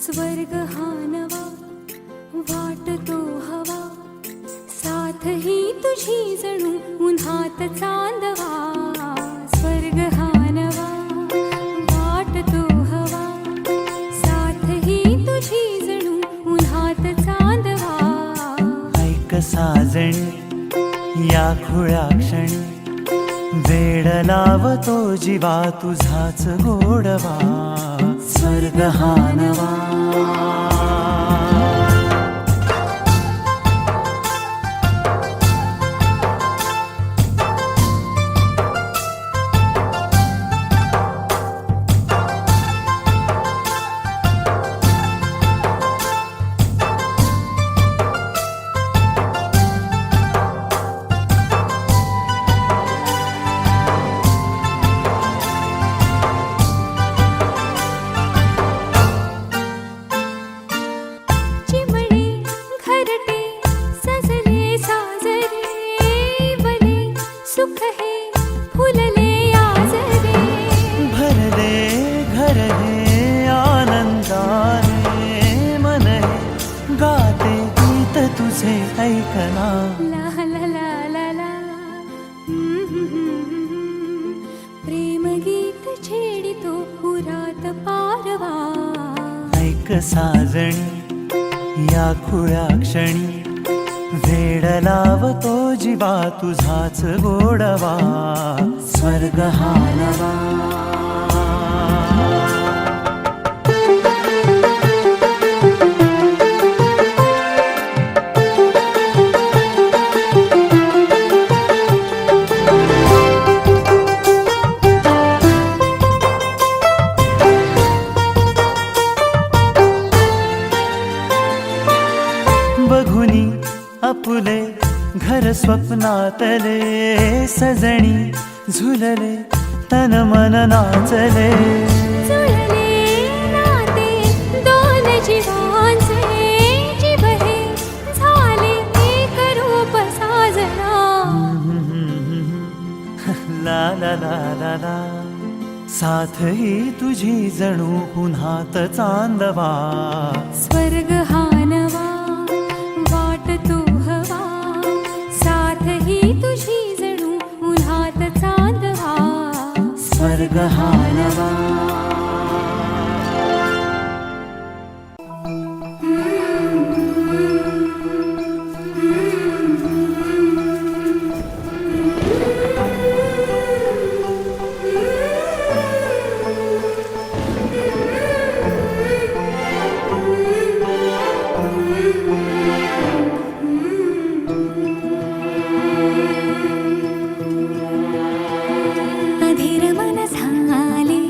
स्वर्ग हा नवा वाटतो हवा, साथ ही तुझी जणू उन्हात चांदवा. स्वर्ग हा नवा वाटतो हवा, साथ ही तुझी जणू उन्हात चांदवा. ऐक साजणी या खुळ्या क्षणी, वेड लावतो जीवा तुझाच गोडवा. स्वर्ग हा नवा. सुख हे फुलले आजरे, भरले घर हे आनंदाने, मन हे गाते गीत तुझे ऐकना. ला ला ला ला ला. प्रेम गीत छेडितो पुरात पारवा. ऐक साजणी या खुळ्या क्षणी, वेड लावतो जीवा तुझाच गोडवा. स्वर्ग हा नवा. बघुनी आपुले घर स्वप्नातले, सजणी झुलले तन मन नाचले. जुळले नाते दोन जीवांचे, जीव हे झाले एक रूप साजना. ला ला ला ला ला. साथ ही तुझी जणू उन्हात चांदवा. स्वर्ग हा नवा वाटतो हवा, साथ ही तुझी जणू उन्हात चांदवा. स्वर्ग हा नवा. अधीर मन झाले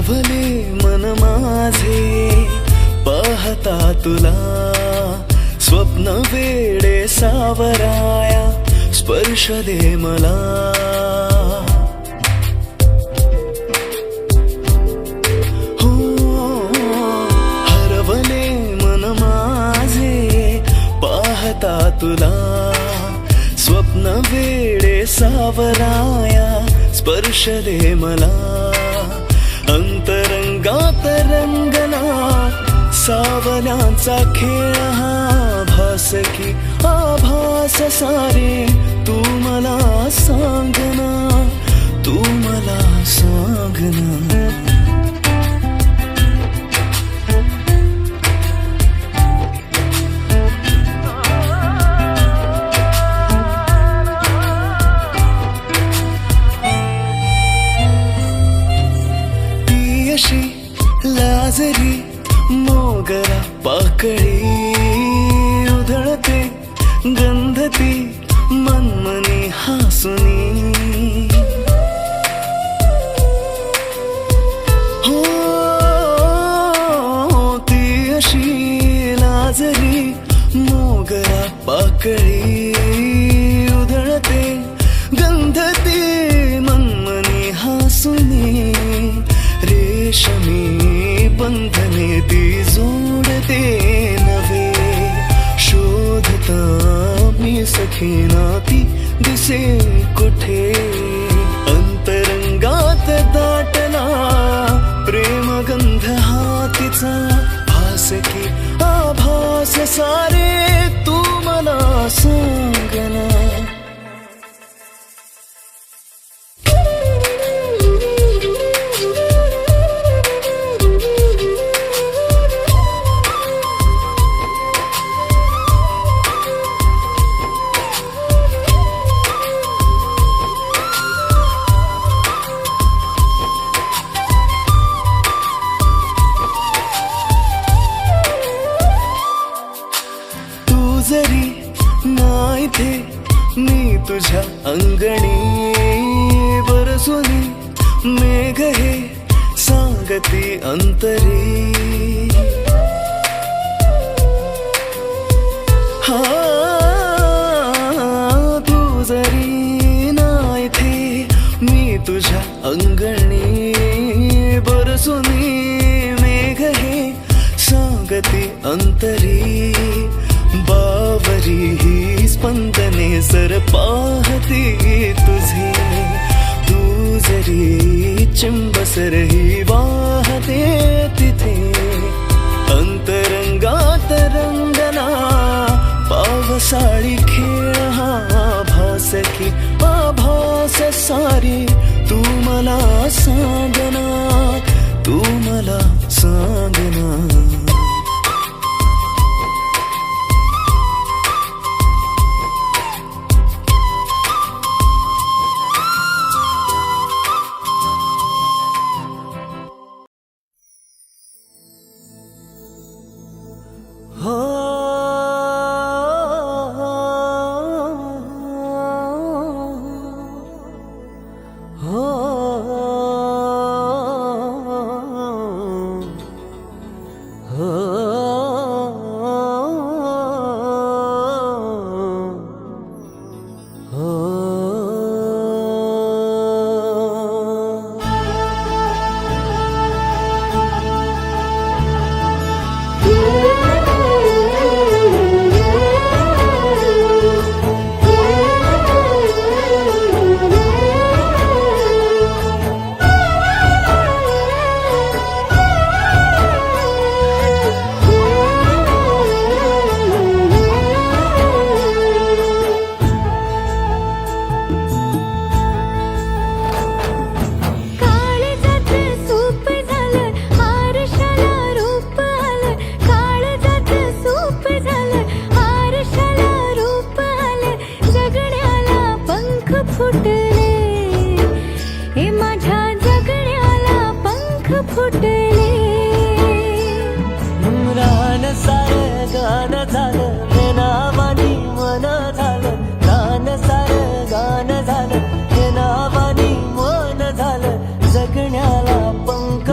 हरवले मन माझे पाहता तुला, स्वप्न वेडे सावराया स्पर्श दे मला. हो हरवले मन माझे पाहता तुला, स्वप्न वेडे सावराया स्पर्श दे मला. अंतरंगात रंगला सावल्यांचा खेळ हा, भास की आभास सारे तू मला सांगना, तू मला सांगना. लाजरी मोगरा पाकळी उधळते गंधती मनमनी हासुनी. हो ती अशी लाजरी मोगरा पाकळी उधळते गंधती मनमनी हासुनी. रेशमी बंधने ती जोडते नवे, शोधता मी सखीना ती दिसे कुठे. अंतरंगात दाटला प्रेमगंध हा तिचा, भास की आभास सारे तू मला सांगना. जरी नाही थे मी तुझ्या अंगणी, बरसुनी मेघ हे सांगती अंतरी. हा तू जरी नाही थे मी तुझ्या अंगणी, बरसुनी मेघ हे सांगती अंतरी. बावरी ही स्पंदने सर पाहती तुझे, तू जरी चिंबसर ही वाहते तिथे. अंतरंगात रंगला पावसाळी खेळ हा, भास की आभास सारी तू मला सांगना, तू मला सांगना. हो हो जगण्याला पंख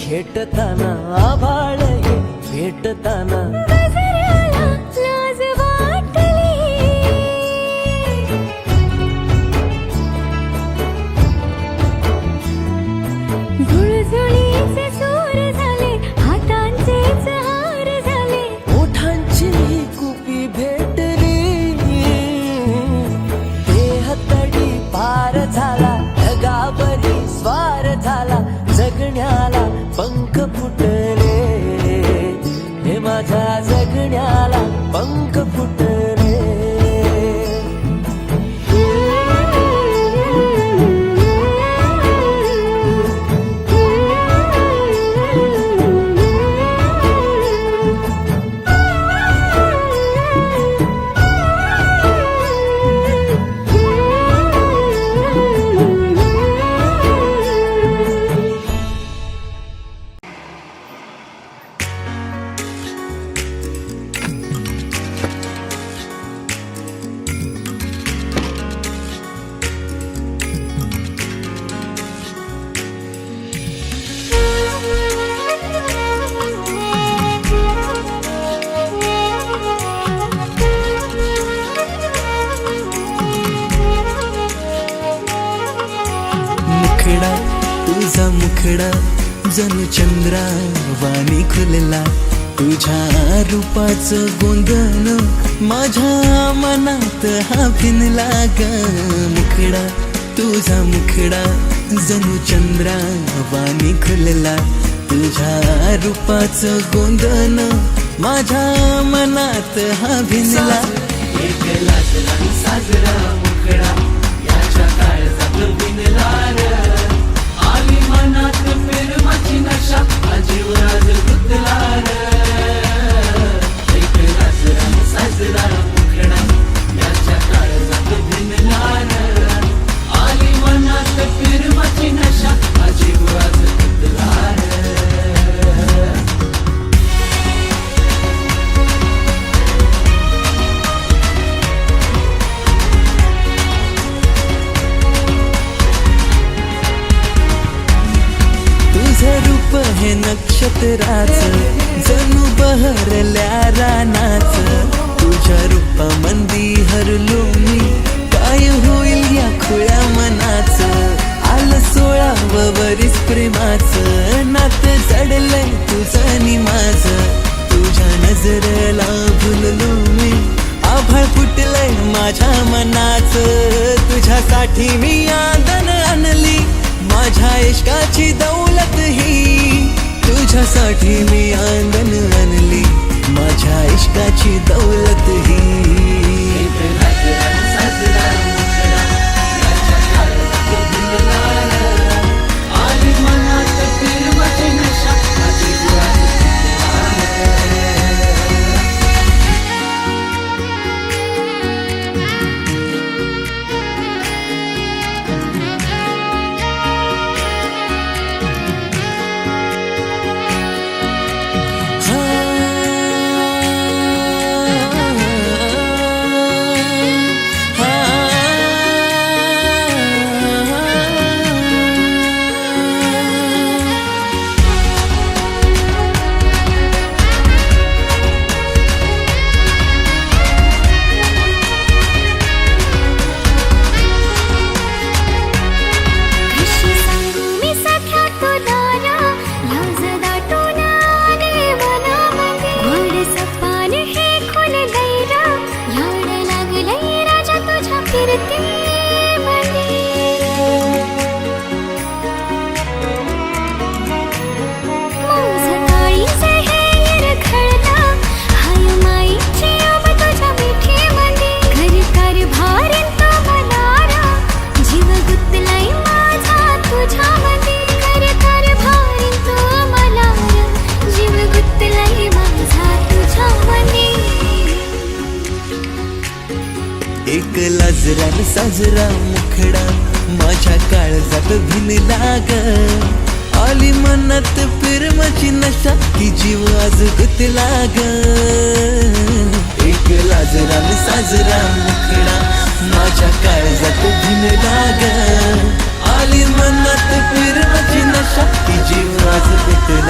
खेटताना आभाळ ये भेटताना गजराला लाज वाटली झुळझुळीचे सूर झाले हातांचेच हार झाले ओठांची कुपी भेटली देहतडी पार झाला ढगावरी स्वार झाला जगण्याला पंख फुटले हे माझ्या जगण्याला पंख फुटले मुखडा तुझा मुखडा जणू चंद्रा वाणी खुलला तुझ्या रूपाचं गोंधन माझ्या मनात हा भिनला ग मुखडा तुझा मुखडा जणू चंद्रा वाणी खुलला तुझ्या रूपाचं गोंधन माझ्या मनात हा भिनला एक लाजला साजरा मुखडा याच्या काळजात भिनला आली मनात प्रेमाची नशा अजीवराज गुदला एक लाजला साजरा मुखडा याच्या काळजात भिनला आली मनात प्रेमाची नशा अजीवराज गुदला रूप हे नक्षत्राचं जणू बहरल्या रानाचं तुझ्या रूपामंदी हरलो मी काय होईल या खुळ्या मनाचं आलं 16वं वरीस प्रेमाचं नातं जडलंय तुझं आणि माझं तुझ्या नजरेला भुललो मी आभाळ फुटलंय माझ्या मनाचं तुझ्यासाठी मी आदन आणली माझ्या इश्काची दौलत ही तुझ्यासाठी मी आंगण आणली माझ्या इश्काची दौलत ही एक लाजरान साजरा मुखडा माझ्या काळजात भिनला ग आली मनात प्रेमाची नशा की जीव आज गुतला ग एक लाजरान साजरा मुखडा माझ्या काळजात भिनला ग आली मनात प्रेमाची नशा की जीव आज गुतला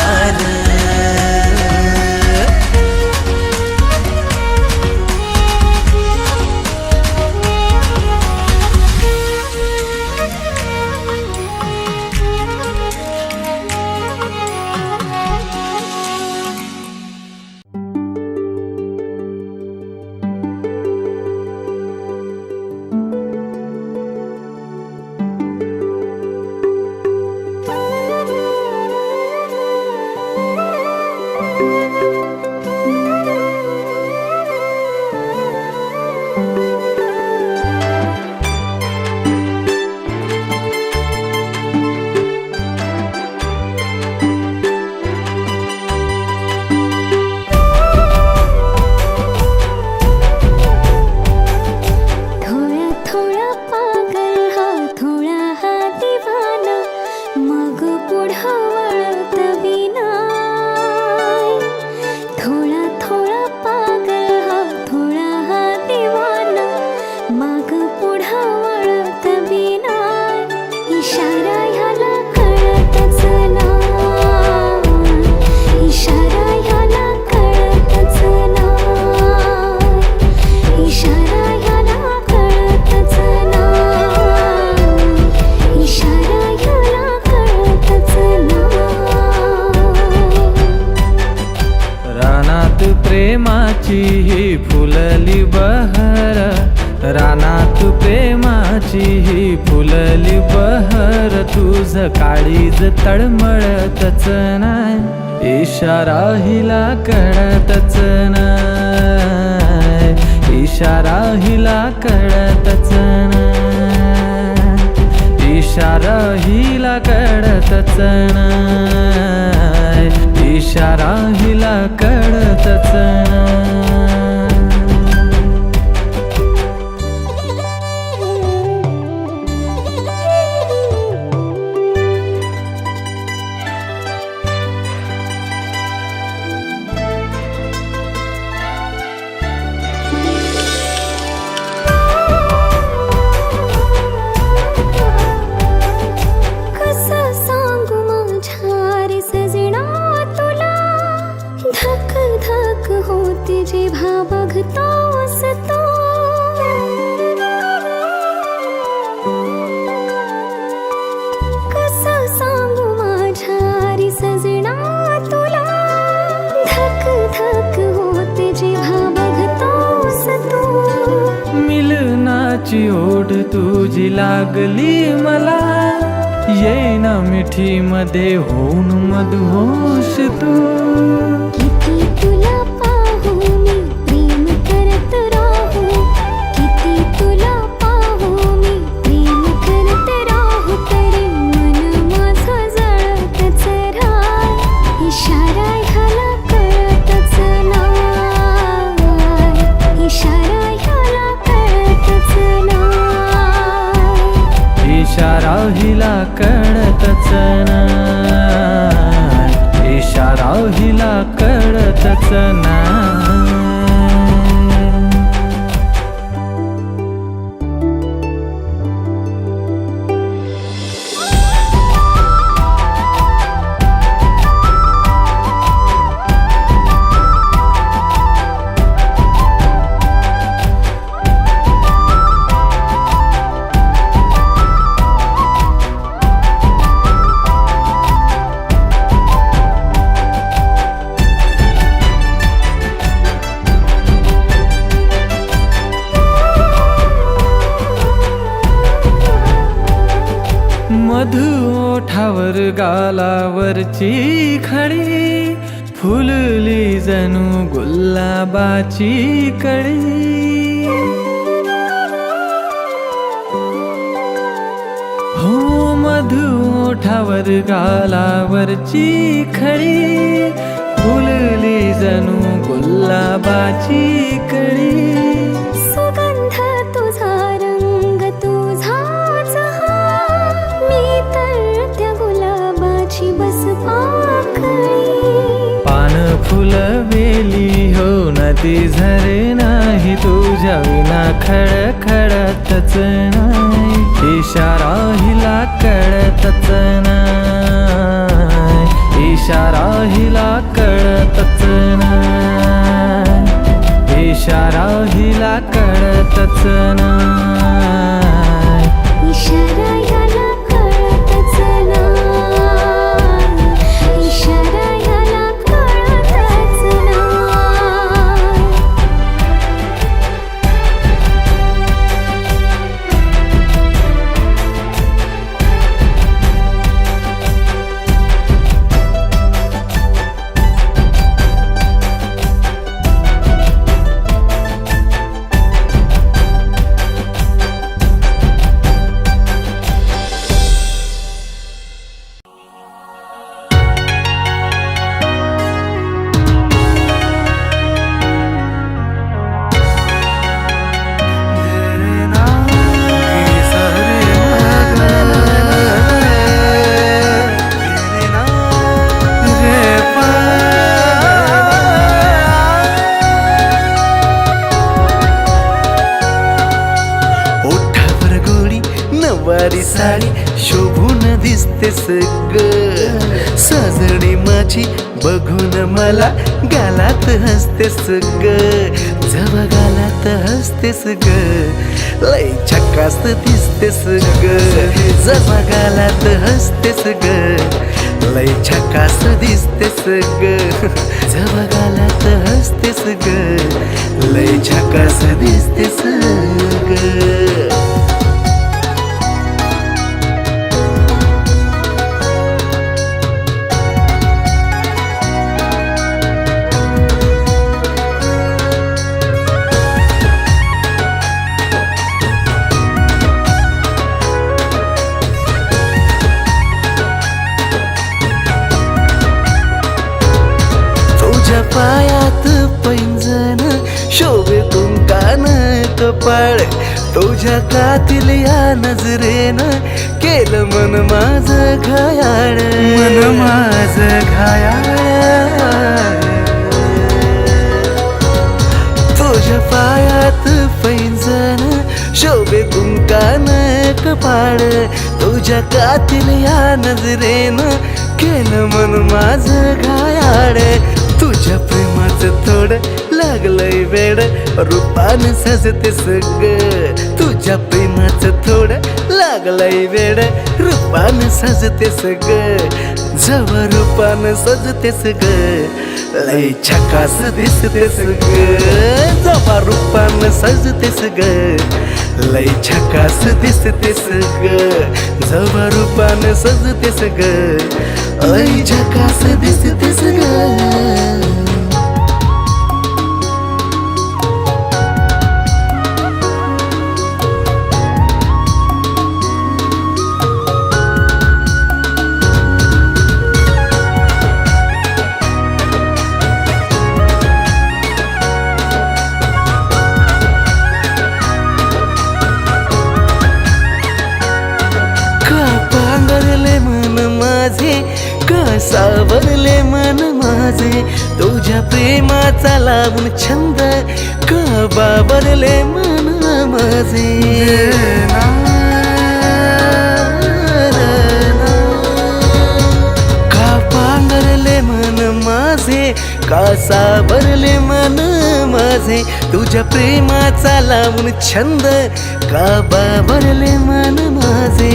फुलली बहर तुझ काळीज तळमळतच नाय इशारा हिला कळतच नाय इशारा हिला कळतच नाय इशारा हिला कळतच नाय इशारा हिला कळतच नाय कसं सांगू माझ्या रे सजना तुला धक धक होते जेव्हा बघतोस तू कसं सांगू माझ्या रे सजना तुला धक धक होते जेव्हा बघतोस तू मिलनाची ओढ तुझी लागली मला येईना मिठी मध्ये होऊन मधुहोश तू किती तुला पाहू मी प्रेम करत राहू किती तुला पाहू मी प्रेम करत राहू तरी मन माझं जळतच राह इशारा ह्याला कळतच नाय इशारा ह्याला कळतच नाय इशारा हिला कळतच नाय इशारा हिला कळतच नाय मधु ओठावर गालावरची खळी फुलली जणू गुलाबाची कळी हो मधु ओठावर गालावरची खळी फुलली जणू गुलाबाची कळी सुगंध तुझा रंग तुझाच हा मी तर त्या गुलाबाची बस पाकळी पान फुलवेली हो नदी झरे नाही तुझ्या विना खडखडतच नाही इशारा हिला कळतच नाही इशारा हिला कळतच नाही इशारा हिला कळतच नाही इशारा ह्याला कळतच नाय इशारा ह्याला कळतच नाय नवारी साडी शोभून दिसतेस ग सजणी माझी बघून मला गालात हसतेस ग जवा गालात हसतेस ग लय झकास दिसतेस ग जवा गालात हसतेस ग लय झकास दिसतेस ग जवा गालात हसतेस ग लय झकास दिसतेस ग कपाळ तुझ्या कातील या नजरेनं केलं मन माझं घायाळ मन माझं घायाळ तुझ्या पायात पैंजण शोभे कुंकान कपाळ तुझ्या कातील या नजरेनं केलं मन माझं घायाळ तुझ्या प्रेमाचं थोडं लागलंय वेड रूपान सजते सगळं तुझ्या प्रेमाचं थोडं लागलंय वेड रूपान सजते सगळं जवा रूपान सजते सगळं लय झकास दिसते सगळं जवा रूपान सजते सगळं लय झकास दिसते सगळं जवा रूपान सजते सगळं लय झकास दिसते सगळं सावरले मन माझे तुझ्या प्रेमाचा लावून छंद का बाबरले मन माझे का पांघरले मन माझे का सावरले मन माझे तुझ्या प्रेमाचा लावून छंद का बाबरले मन माझे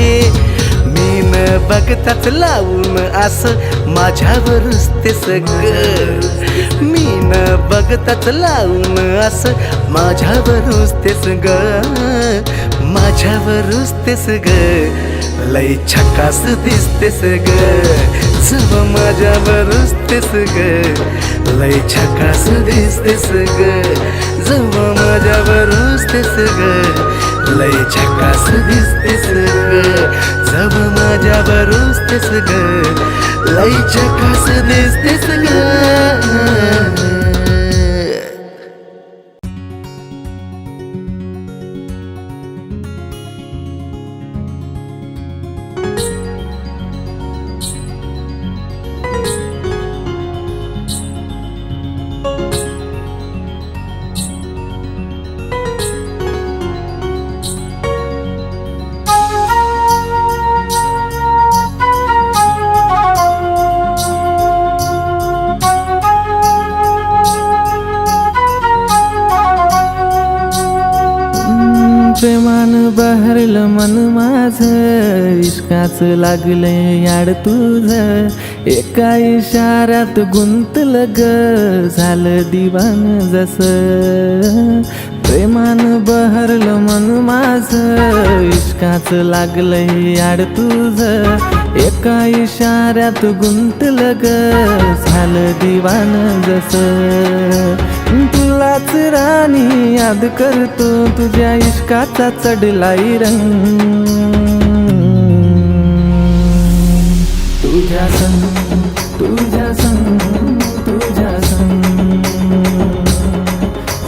मी न बघताच लावून असं माझ्यावरच ते सगळं मी न बघताच लावून असं माझ्यावरच ते सगळं माझ्यावरच ते सगळं लय झकास दिसते सगळं जव माझ्यावरच ते सगळं लय झकास दिसते सगळं जव माझ्यावरच ते सगळं लय झकास दिसते सगळं जव माझ्यावरच ते सगळं लय झकास दिसते सगळं प्रेमान बहरलं मन माझं इश्काच लागले याड तुझं एका इशाऱ्यात गुंतलं ग झालं दिवान जसं प्रेमान बहरलं मन माझं इश्काच लागलंय याड तुझं एका इशाऱ्यात गुंतलं ग झालं दिवान जसं तुलाच राणी याद करतो तुझ्या इश्काचा चढलाय रंग तुझ्या संग तुझ्या संग तुझ्या संग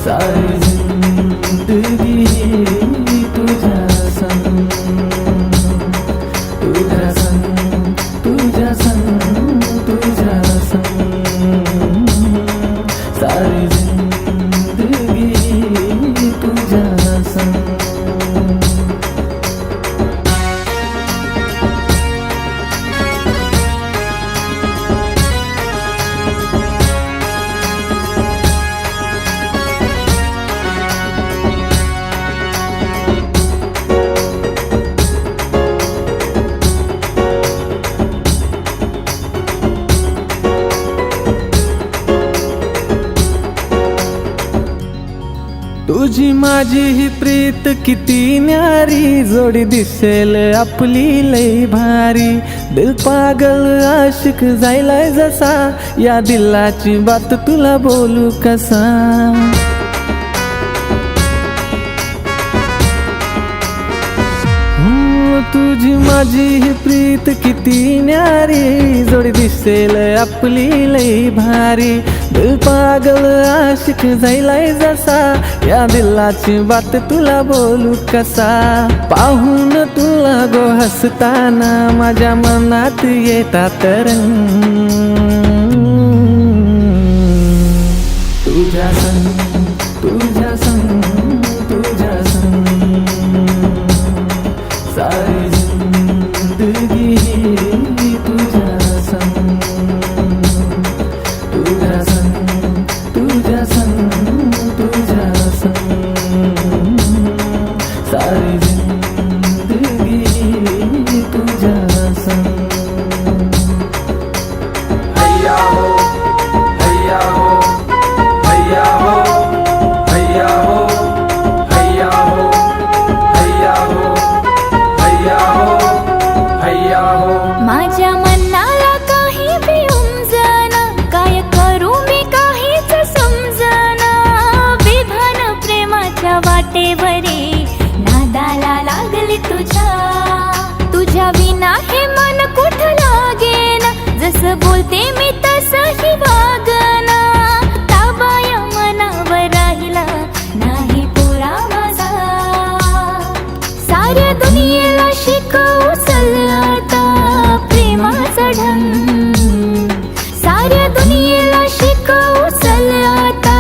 सारी जिंदगी तुझ्या संग तुझ्या संग तुझ्या संग तुझ्या संग सारी जिंदगी तुझ्या संग तुझी माझी ही प्रीत किती न्यारी जोडी दिसेल आपली लई भारी दिल पागल आशिक जायलाय जसा या दिलाची बात तुला बोलू कसा तू तुझी माझी ही प्रीत किती न्यारी, जोडी दिसेल आपली लई भारी. दिल पागल आशिक झालाय जसा, या दिलाची बात तुला बोलू कसा. पाहून तुला गो हसताना माझ्या मनात येतात रंग. तुझ्या संग तुझ्या संग तुझ्या संग सारी जिंदगी तुझ्या संग. तुझ्या संग तुझ्या संग तुझ्या संग सारी जिंदगी तुझ्या संग. हैया हो हैया हो हैया हो हैया हो हैया हो हैया हो हैया हो हैया हो. माझ्या मनाला काही बी उमजना, काय करू मी काहीच समजना. विधान प्रेमाच्या वाटेवरी नादाला लागली तुझ्या विना हे मन कुठं लागेना. जसं बोलते मी तसंही वागना. ताबाया मनावर राहिला नाही पोरा माझा. साऱ्या दुनियेला शिकवू चल आता प्रेमाचा ढंग. साऱ्या दुनियेला शिकवू चल आता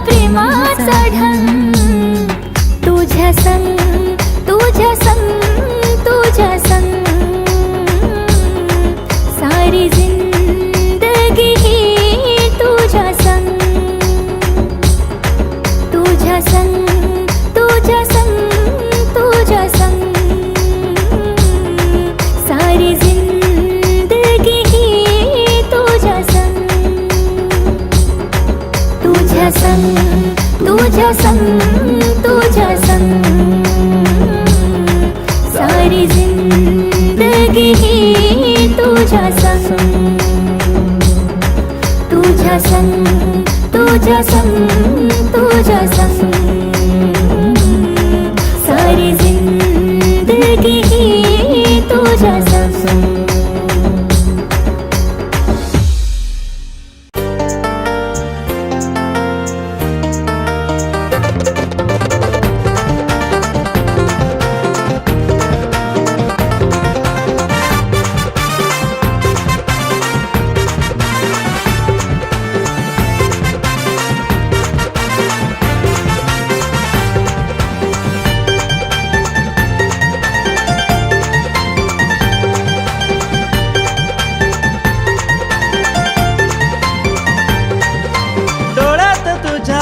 प्रेमाचा ढंग. तुझ्या संग तुझ्या संग तुझ्या संग सारी जिंदगी ही तुझ्या संग. तुझ्या संग तुझ्या संग तुझ्या संग सारी जिंदगी ही तुझ्या संग. तुझ्या संग तुझ्या संग तुझ्या संग सारी जिंदगी ही तुझ्या संग. तुझ्या संग तुझ्या संग तुझ्या संग सारी जिंदगी ही तुझ्या संग.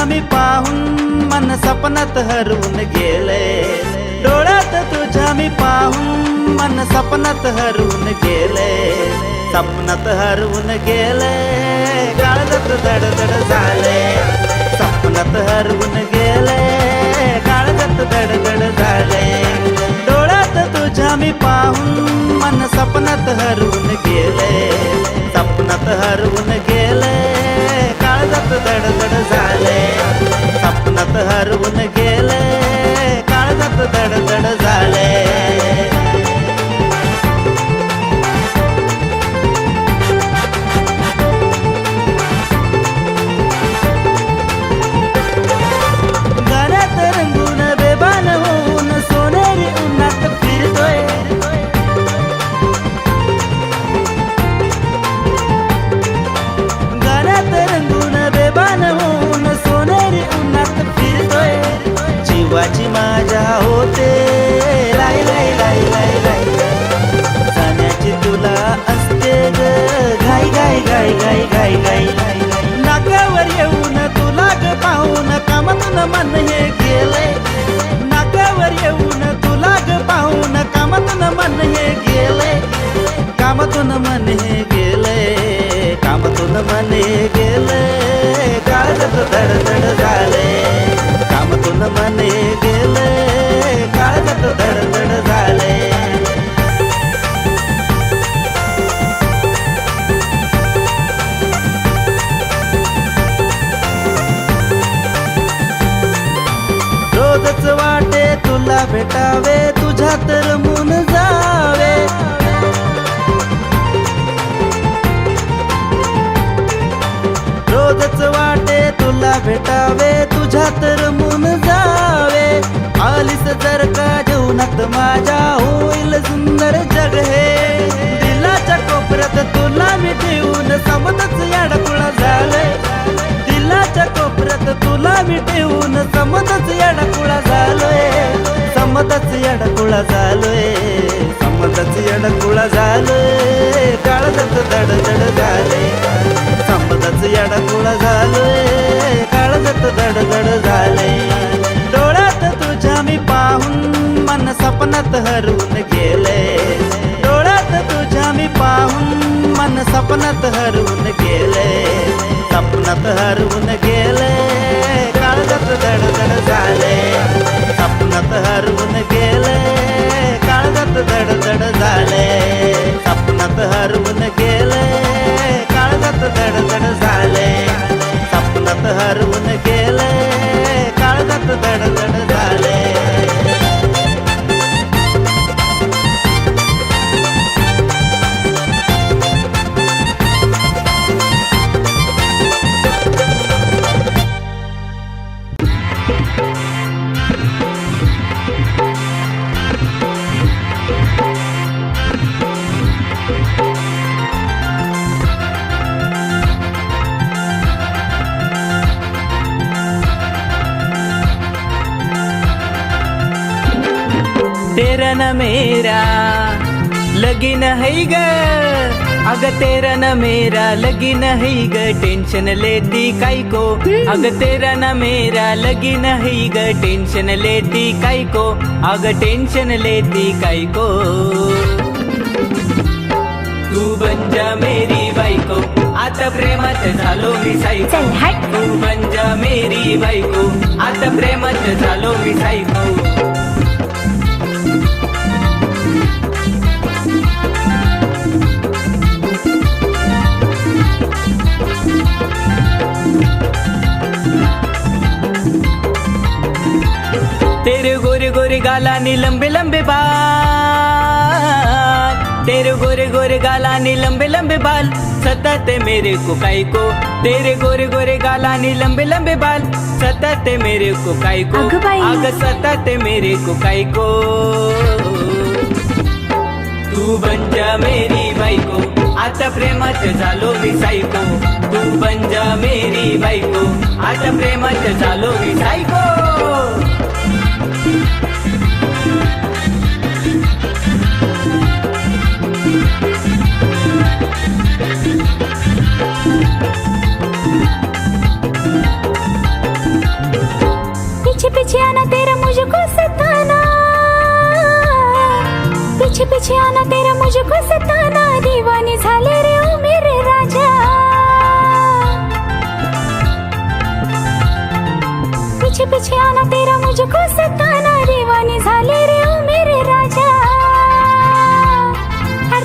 मी पाहून मन सपनात हरवून गेले. डोळ्यात तुझ्या मी पाहून मन सपनात हरवून गेले. सपनात हरवून गेले, काळजात धडधड झाले. सपनात हरवून गेले, काळजात धडधड झाले. डोळ्यात तुझ्या मी पाहून मन सपनात हरवून गेले. सपनात हरवून गेले, काळजात धडधड झाले. सपनात हरवून गेले, काळजात धडधड झाले. गाण्यात रंगून बेभान होऊन सोनेरी उन्हात फिरतोय. गाण्यात रंगून बेभान होऊन सोनेरी उन्हात फिरतोय. जीवाची माझ्या होते लाई लाई लाई लाई लाई. जाण्याची तुला असते ग घाई घाई घाई घाई घाई घाई. नाकावर येऊन तुला ग पाहून कामातून मन हे गेलंय. नाकावर येऊन तुला ग पाहून कामातून मन हे गेलंय. कामातून मन हे गेलंय. कामातून मन हे गेलंय. काळजात धडधड झाले. कामातून मन हे गेलंय. काळजात धडधड झाले. रोजच वाटे तुला भेटावे, तुझ्यात रमून जावे. साथ जर का जीवनात माझ्या होईल सुंदर जग हे दिलाच्या कोपऱ्यात तुला मी ठेवून समतच याडकुळा झालंय दिलाच्या कोपऱ्यात तुला मी ठेवून समतच याडकुळा झालोय समतच याडकुळा झालोय समतच याडकुळा झालोय काळजात धडधड झाले समतच याडकुळा झालोय काळजात धडधड झाले डोळ्यात तुझ्या मी पाहून मन सपनात हरवून गेले डोळ्यात तुझ्या मी पाहून मन सपनात हरवून गेले सपनात हरवून गेले काळजात धडधड झाले सपनात हरवून गेले काळजात धडधड झाले सपनात हरवून गेले काळजात धडधड झाले सपनात हरवून गेले काळजात धडधड झाले तेरा न मेरा लगीन है ग अग तेरा न मेरा लगीन है ग टेंशन लेती काई को अग तेरा न मेरा लगीन है ग टेंशन लेती काई को अग टेंशन लेती काई को तू बन जा मेरी बायको आता प्रेमात झालो मी सायको चल हट. तू बन जा मेरी बायको आता प्रेमात झालो मी सायको तेरे गोरे गोरे गाला नी लंबे लंबे बाल तेरे गोरे गोरे गाला नी लंबे लंबे बाल सताते मेरे को काई को तेरे गोरे गोरे गाला नी लंबे लंबे बाल सताते मेरे को काई को अगं बाई. अग सताते मेरे को काई को तू बन जा मेरी बायको आता प्रेमात झालो मी सायको तू बन जा मेरी बायको आता प्रेमात झालो मी सायको पीछे पीछे आना तेरा मुझको सताना पीछे पीछे आना तेरा मुझको सताना दीवानी झाले रे ओ मेरे राजा पीछे पीछे आना तेरा मुझको सताना दीवानी झाले रे ओ मेरे राजा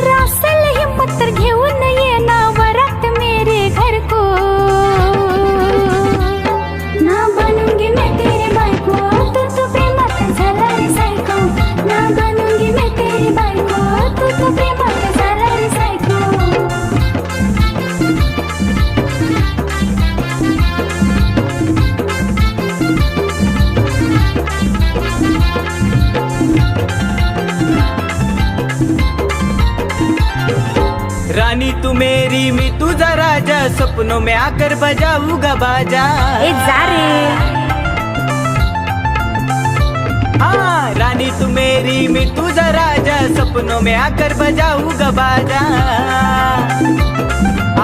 रासल हिम्मत तर घेऊन ये ना वरात मेरे घर को ना बनूंगी मैं तेरे बायको तू प्रेमात झाला रे सायको ना बनूंगी मैं तेरी बायको तू प्रेमात झाला रे सायको रानी तू मेरी मैं तुझा राजा सपनों में आकर बजाऊंगा बाजा जा रे हाँ रानी तू मेरी मैं तुझा राजा सपनों में आकर बजाऊंगा बाजा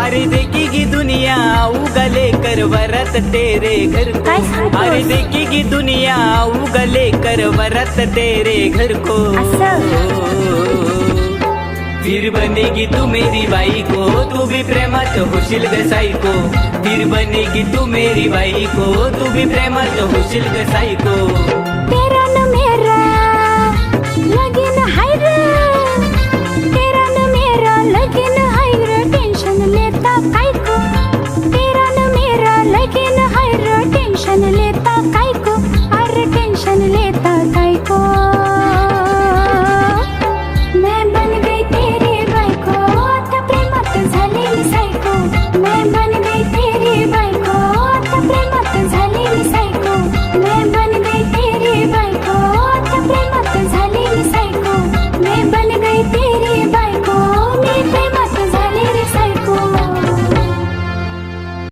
अरे देखेगी दुनिया आऊंगा लेकर वरत तेरे घर को काय सांगतोस? अरे देखेगी दुनिया आऊंगा लेकर वरत तेरे घर को फिर बनेगी तू मेरी बाई को तू भी प्रेमात होशील ग सायको फिर बनेगी तू मेरी बाई को तू भी प्रेमात होशील ग सायको तेरा न मेरा लगीन हाय रे तेरा न मेरा लगीन हाय रे टेंशन लेता काय को तेरा न मेरा लगीन हाय रे टेंशन लेता काय को अरे टेंशन लेता